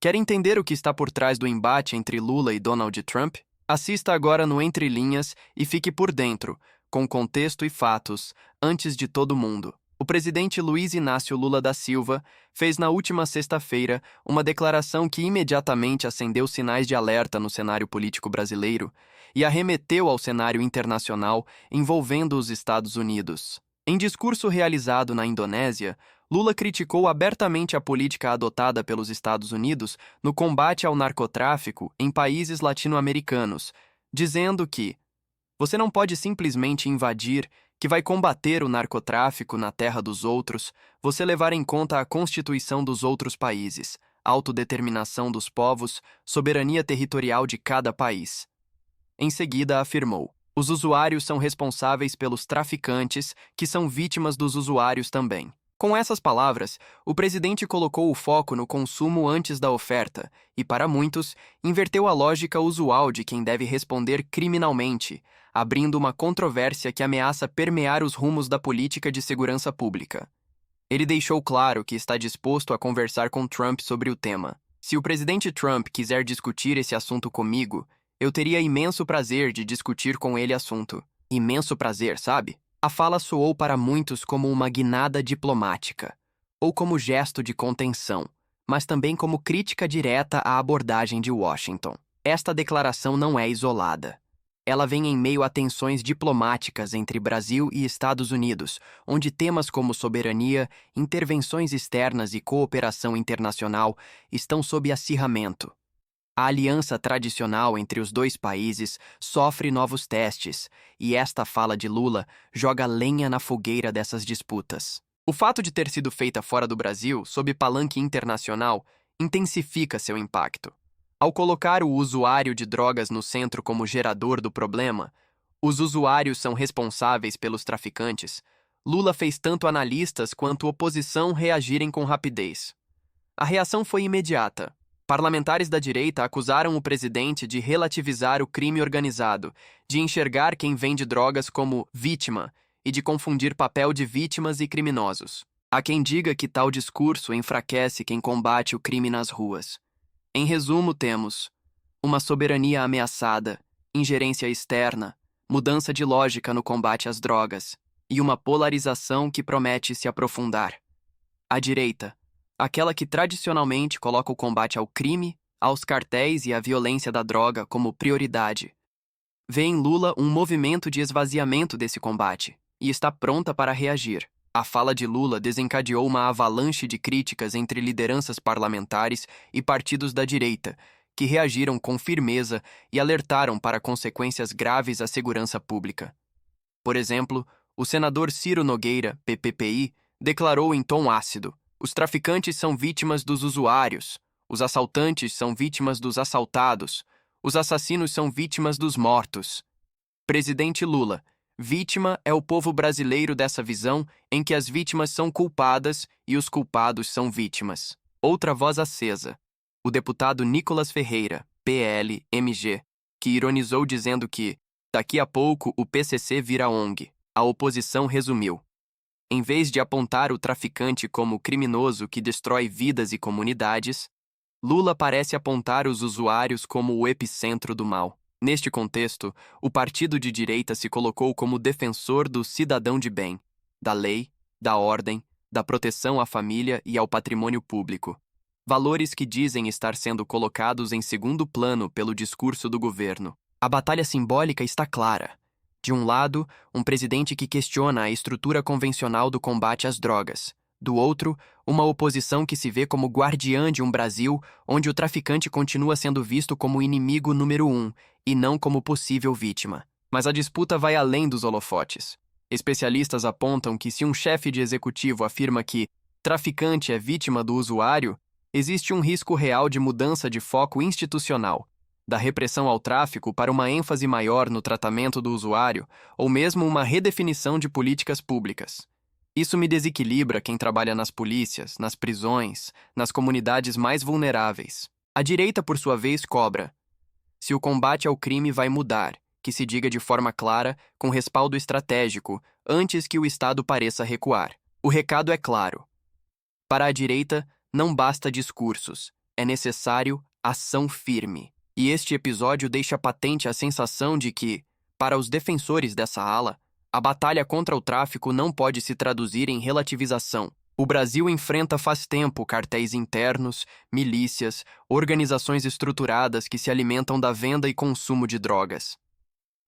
Quer entender o que está por trás do embate entre Lula e Donald Trump? Assista agora no Entre Linhas e fique por dentro, com contexto e fatos, antes de todo mundo. O presidente Luiz Inácio Lula da Silva fez na última sexta-feira uma declaração que imediatamente acendeu sinais de alerta no cenário político brasileiro e arremeteu ao cenário internacional envolvendo os Estados Unidos. Em discurso realizado na Indonésia, Lula criticou abertamente a política adotada pelos Estados Unidos no combate ao narcotráfico em países latino-americanos, dizendo que você não pode simplesmente invadir, que vai combater o narcotráfico na terra dos outros, você levar em conta a Constituição dos outros países, autodeterminação dos povos, soberania territorial de cada país. Em seguida, afirmou: os usuários são responsáveis pelos traficantes, que são vítimas dos usuários também. Com essas palavras, o presidente colocou o foco no consumo antes da oferta e, para muitos, inverteu a lógica usual de quem deve responder criminalmente, abrindo uma controvérsia que ameaça permear os rumos da política de segurança pública. Ele deixou claro que está disposto a conversar com Trump sobre o tema. Se o presidente Trump quiser discutir esse assunto comigo, eu teria imenso prazer de discutir com ele assunto. Imenso prazer, sabe? A fala soou para muitos como uma guinada diplomática, ou como gesto de contenção, mas também como crítica direta à abordagem de Washington. Esta declaração não é isolada. Ela vem em meio a tensões diplomáticas entre Brasil e Estados Unidos, onde temas como soberania, intervenções externas e cooperação internacional estão sob acirramento. A aliança tradicional entre os dois países sofre novos testes, e esta fala de Lula joga lenha na fogueira dessas disputas. O fato de ter sido feita fora do Brasil, sob palanque internacional, intensifica seu impacto. Ao colocar o usuário de drogas no centro como gerador do problema, os usuários são responsáveis pelos traficantes, Lula fez tanto analistas quanto oposição reagirem com rapidez. A reação foi imediata. Parlamentares da direita acusaram o presidente de relativizar o crime organizado, de enxergar quem vende drogas como vítima e de confundir papel de vítimas e criminosos. Há quem diga que tal discurso enfraquece quem combate o crime nas ruas. Em resumo, temos uma soberania ameaçada, ingerência externa, mudança de lógica no combate às drogas e uma polarização que promete se aprofundar. A direita, aquela que tradicionalmente coloca o combate ao crime, aos cartéis e à violência da droga como prioridade, vê em Lula um movimento de esvaziamento desse combate e está pronta para reagir. A fala de Lula desencadeou uma avalanche de críticas entre lideranças parlamentares e partidos da direita, que reagiram com firmeza e alertaram para consequências graves à segurança pública. Por exemplo, o senador Ciro Nogueira, PPPI, declarou em tom ácido: os traficantes são vítimas dos usuários, os assaltantes são vítimas dos assaltados, os assassinos são vítimas dos mortos. Presidente Lula, vítima é o povo brasileiro dessa visão em que as vítimas são culpadas e os culpados são vítimas. Outra voz acesa. O deputado Nicolas Ferreira, PL-MG, que ironizou dizendo que, daqui a pouco, o PCC vira ONG. A oposição resumiu: em vez de apontar o traficante como criminoso que destrói vidas e comunidades, Lula parece apontar os usuários como o epicentro do mal. Neste contexto, o partido de direita se colocou como defensor do cidadão de bem, da lei, da ordem, da proteção à família e ao patrimônio público. Valores que dizem estar sendo colocados em segundo plano pelo discurso do governo. A batalha simbólica está clara. De um lado, um presidente que questiona a estrutura convencional do combate às drogas. Do outro, uma oposição que se vê como guardiã de um Brasil onde o traficante continua sendo visto como inimigo número 1 e não como possível vítima. Mas a disputa vai além dos holofotes. Especialistas apontam que se um chefe de executivo afirma que traficante é vítima do usuário, existe um risco real de mudança de foco institucional, da repressão ao tráfico para uma ênfase maior no tratamento do usuário, ou mesmo uma redefinição de políticas públicas. Isso me desequilibra quem trabalha nas polícias, nas prisões, nas comunidades mais vulneráveis. A direita, por sua vez, cobra: se o combate ao crime vai mudar, que se diga de forma clara, com respaldo estratégico, antes que o Estado pareça recuar. O recado é claro. Para a direita, não basta discursos, é necessário ação firme. E este episódio deixa patente a sensação de que, para os defensores dessa ala, a batalha contra o tráfico não pode se traduzir em relativização. O Brasil enfrenta faz tempo cartéis internos, milícias, organizações estruturadas que se alimentam da venda e consumo de drogas.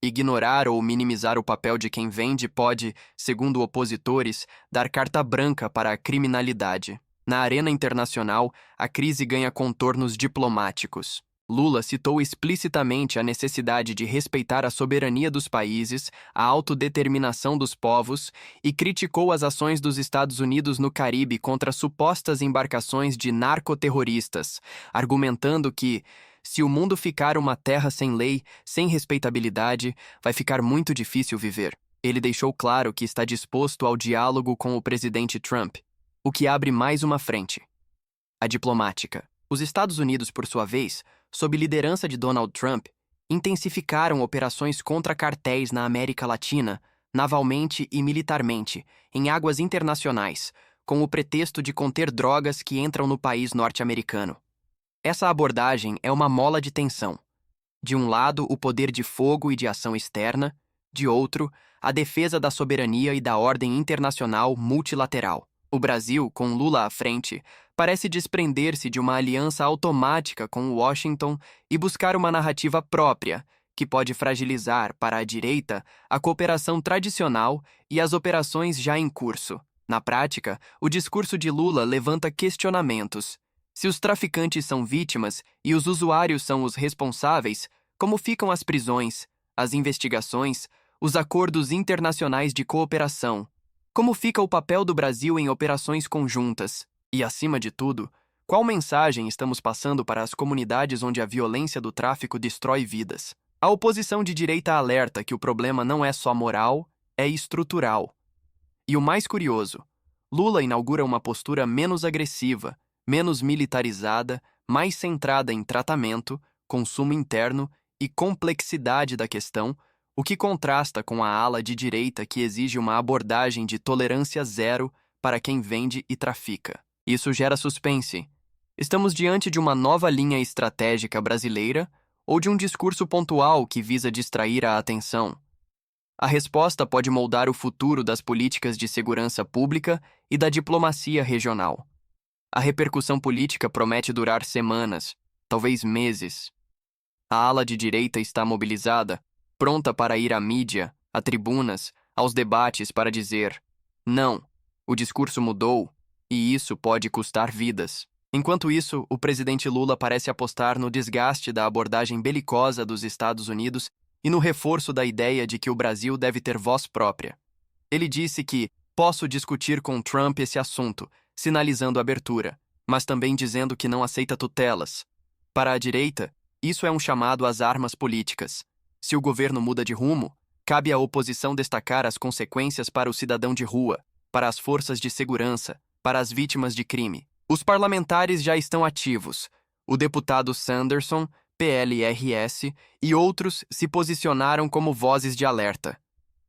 Ignorar ou minimizar o papel de quem vende pode, segundo opositores, dar carta branca para a criminalidade. Na arena internacional, a crise ganha contornos diplomáticos. Lula citou explicitamente a necessidade de respeitar a soberania dos países, a autodeterminação dos povos e criticou as ações dos Estados Unidos no Caribe contra supostas embarcações de narcoterroristas, argumentando que, se o mundo ficar uma terra sem lei, sem respeitabilidade, vai ficar muito difícil viver. Ele deixou claro que está disposto ao diálogo com o presidente Trump, o que abre mais uma frente: a diplomática. Os Estados Unidos, por sua vez, sob liderança de Donald Trump, intensificaram operações contra cartéis na América Latina, navalmente e militarmente, em águas internacionais, com o pretexto de conter drogas que entram no país norte-americano. Essa abordagem é uma mola de tensão. De um lado, o poder de fogo e de ação externa, de outro, a defesa da soberania e da ordem internacional multilateral. O Brasil, com Lula à frente, parece desprender-se de uma aliança automática com Washington e buscar uma narrativa própria, que pode fragilizar, para a direita, a cooperação tradicional e as operações já em curso. Na prática, o discurso de Lula levanta questionamentos. Se os traficantes são vítimas e os usuários são os responsáveis, como ficam as prisões, as investigações, os acordos internacionais de cooperação? Como fica o papel do Brasil em operações conjuntas? E, acima de tudo, qual mensagem estamos passando para as comunidades onde a violência do tráfico destrói vidas? A oposição de direita alerta que o problema não é só moral, é estrutural. E o mais curioso, Lula inaugura uma postura menos agressiva, menos militarizada, mais centrada em tratamento, consumo interno e complexidade da questão, o que contrasta com a ala de direita que exige uma abordagem de tolerância zero para quem vende e trafica. Isso gera suspense. Estamos diante de uma nova linha estratégica brasileira ou de um discurso pontual que visa distrair a atenção? A resposta pode moldar o futuro das políticas de segurança pública e da diplomacia regional. A repercussão política promete durar semanas, talvez meses. A ala de direita está mobilizada, pronta para ir à mídia, a tribunas, aos debates para dizer: não, o discurso mudou e isso pode custar vidas. Enquanto isso, o presidente Lula parece apostar no desgaste da abordagem belicosa dos Estados Unidos e no reforço da ideia de que o Brasil deve ter voz própria. Ele disse que posso discutir com Trump esse assunto, sinalizando abertura, mas também dizendo que não aceita tutelas. Para a direita, isso é um chamado às armas políticas. Se o governo muda de rumo, cabe à oposição destacar as consequências para o cidadão de rua, para as forças de segurança, para as vítimas de crime. Os parlamentares já estão ativos. O deputado Sanderson, PLRS, e outros se posicionaram como vozes de alerta.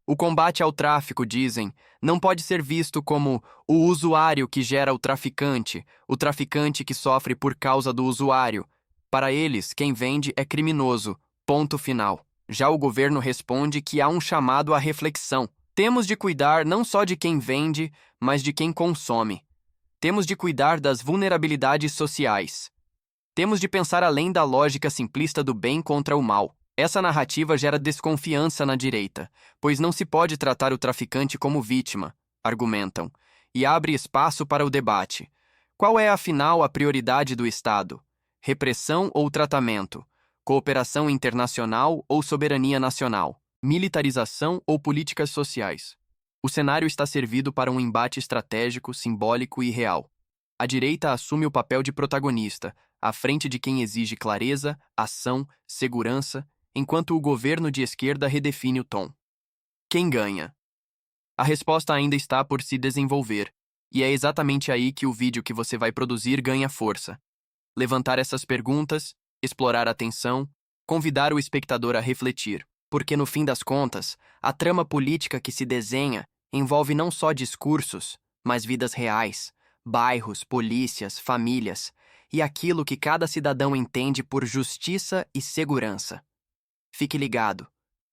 O combate ao tráfico, dizem, não pode ser visto como o usuário que gera o traficante que sofre por causa do usuário. Para eles, quem vende é criminoso. Ponto final. Já o governo responde que há um chamado à reflexão. Temos de cuidar não só de quem vende, mas de quem consome. Temos de cuidar das vulnerabilidades sociais. Temos de pensar além da lógica simplista do bem contra o mal. Essa narrativa gera desconfiança na direita, pois não se pode tratar o traficante como vítima, argumentam, e abre espaço para o debate. Qual é, afinal, a prioridade do Estado? Repressão ou tratamento? Cooperação internacional ou soberania nacional? Militarização ou políticas sociais? O cenário está servido para um embate estratégico, simbólico e real. A direita assume o papel de protagonista, à frente de quem exige clareza, ação, segurança, enquanto o governo de esquerda redefine o tom. Quem ganha? A resposta ainda está por se desenvolver, e é exatamente aí que o vídeo que você vai produzir ganha força. Levantar essas perguntas, explorar a tensão, convidar o espectador a refletir, porque no fim das contas, a trama política que se desenha envolve não só discursos, mas vidas reais, bairros, polícias, famílias, e aquilo que cada cidadão entende por justiça e segurança. Fique ligado.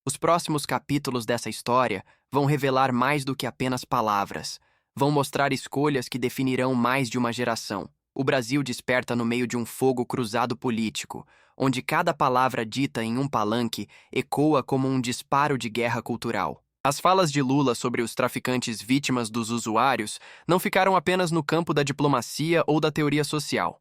Os próximos capítulos dessa história vão revelar mais do que apenas palavras. Vão mostrar escolhas que definirão mais de uma geração. O Brasil desperta no meio de um fogo cruzado político, onde cada palavra dita em um palanque ecoa como um disparo de guerra cultural. As falas de Lula sobre os traficantes vítimas dos usuários não ficaram apenas no campo da diplomacia ou da teoria social.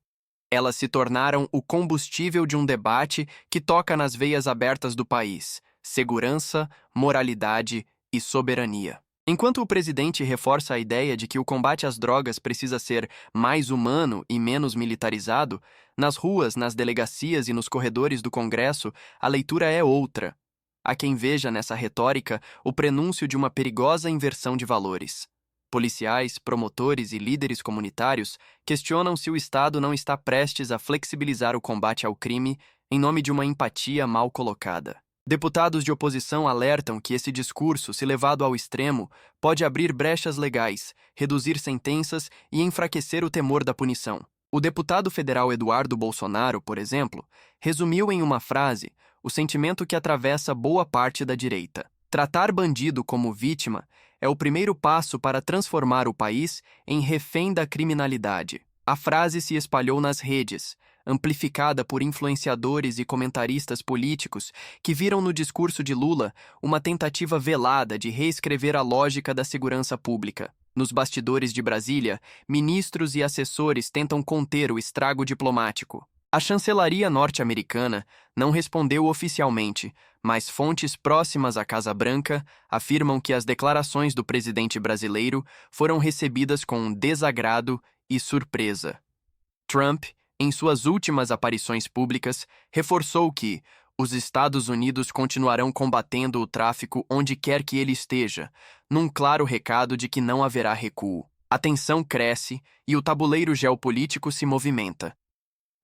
Elas se tornaram o combustível de um debate que toca nas veias abertas do país: segurança, moralidade e soberania. Enquanto o presidente reforça a ideia de que o combate às drogas precisa ser mais humano e menos militarizado, nas ruas, nas delegacias e nos corredores do Congresso, a leitura é outra. Há quem veja nessa retórica o prenúncio de uma perigosa inversão de valores. Policiais, promotores e líderes comunitários questionam se o Estado não está prestes a flexibilizar o combate ao crime em nome de uma empatia mal colocada. Deputados de oposição alertam que esse discurso, se levado ao extremo, pode abrir brechas legais, reduzir sentenças e enfraquecer o temor da punição. O deputado federal Eduardo Bolsonaro, por exemplo, resumiu em uma frase o sentimento que atravessa boa parte da direita. Tratar bandido como vítima é o primeiro passo para transformar o país em refém da criminalidade. A frase se espalhou nas redes, amplificada por influenciadores e comentaristas políticos que viram no discurso de Lula uma tentativa velada de reescrever a lógica da segurança pública. Nos bastidores de Brasília, ministros e assessores tentam conter o estrago diplomático. A chancelaria norte-americana não respondeu oficialmente, mas fontes próximas à Casa Branca afirmam que as declarações do presidente brasileiro foram recebidas com desagrado e surpresa. Trump, em suas últimas aparições públicas, reforçou que os Estados Unidos continuarão combatendo o tráfico onde quer que ele esteja, num claro recado de que não haverá recuo. A tensão cresce e o tabuleiro geopolítico se movimenta.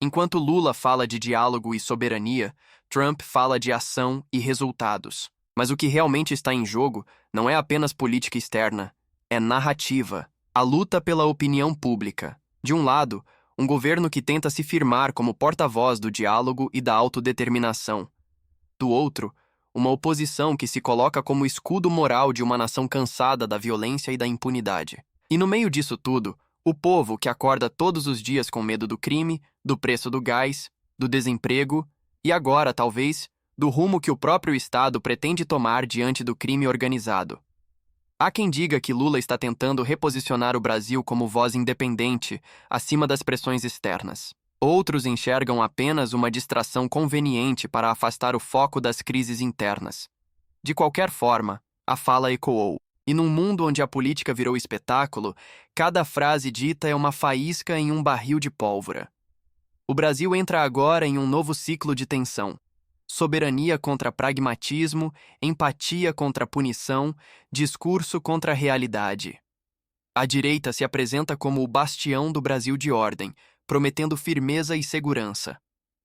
Enquanto Lula fala de diálogo e soberania, Trump fala de ação e resultados. Mas o que realmente está em jogo não é apenas política externa, é narrativa, a luta pela opinião pública. De um lado, um governo que tenta se firmar como porta-voz do diálogo e da autodeterminação. Do outro, uma oposição que se coloca como escudo moral de uma nação cansada da violência e da impunidade. E no meio disso tudo, o povo que acorda todos os dias com medo do crime, do preço do gás, do desemprego e agora, talvez, do rumo que o próprio Estado pretende tomar diante do crime organizado. Há quem diga que Lula está tentando reposicionar o Brasil como voz independente, acima das pressões externas. Outros enxergam apenas uma distração conveniente para afastar o foco das crises internas. De qualquer forma, a fala ecoou. E num mundo onde a política virou espetáculo, cada frase dita é uma faísca em um barril de pólvora. O Brasil entra agora em um novo ciclo de tensão. Soberania contra pragmatismo, empatia contra punição, discurso contra realidade. A direita se apresenta como o bastião do Brasil de ordem, prometendo firmeza e segurança.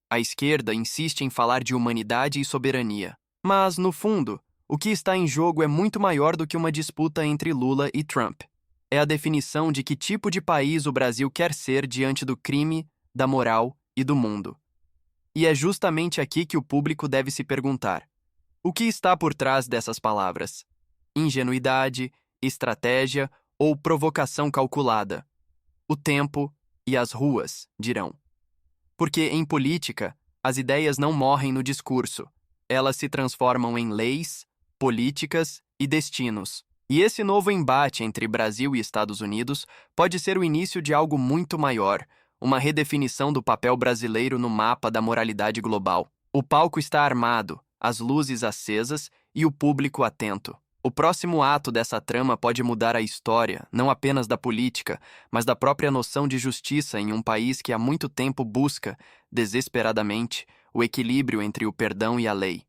A esquerda insiste em falar de humanidade e soberania. Mas, no fundo, o que está em jogo é muito maior do que uma disputa entre Lula e Trump. É a definição de que tipo de país o Brasil quer ser diante do crime, da moral e do mundo. E é justamente aqui que o público deve se perguntar: o que está por trás dessas palavras? Ingenuidade, estratégia ou provocação calculada? O tempo e as ruas dirão. Porque, em política, as ideias não morrem no discurso. Elas se transformam em leis, políticas e destinos. E esse novo embate entre Brasil e Estados Unidos pode ser o início de algo muito maior, uma redefinição do papel brasileiro no mapa da moralidade global. O palco está armado, as luzes acesas e o público atento. O próximo ato dessa trama pode mudar a história, não apenas da política, mas da própria noção de justiça em um país que há muito tempo busca, desesperadamente, o equilíbrio entre o perdão e a lei.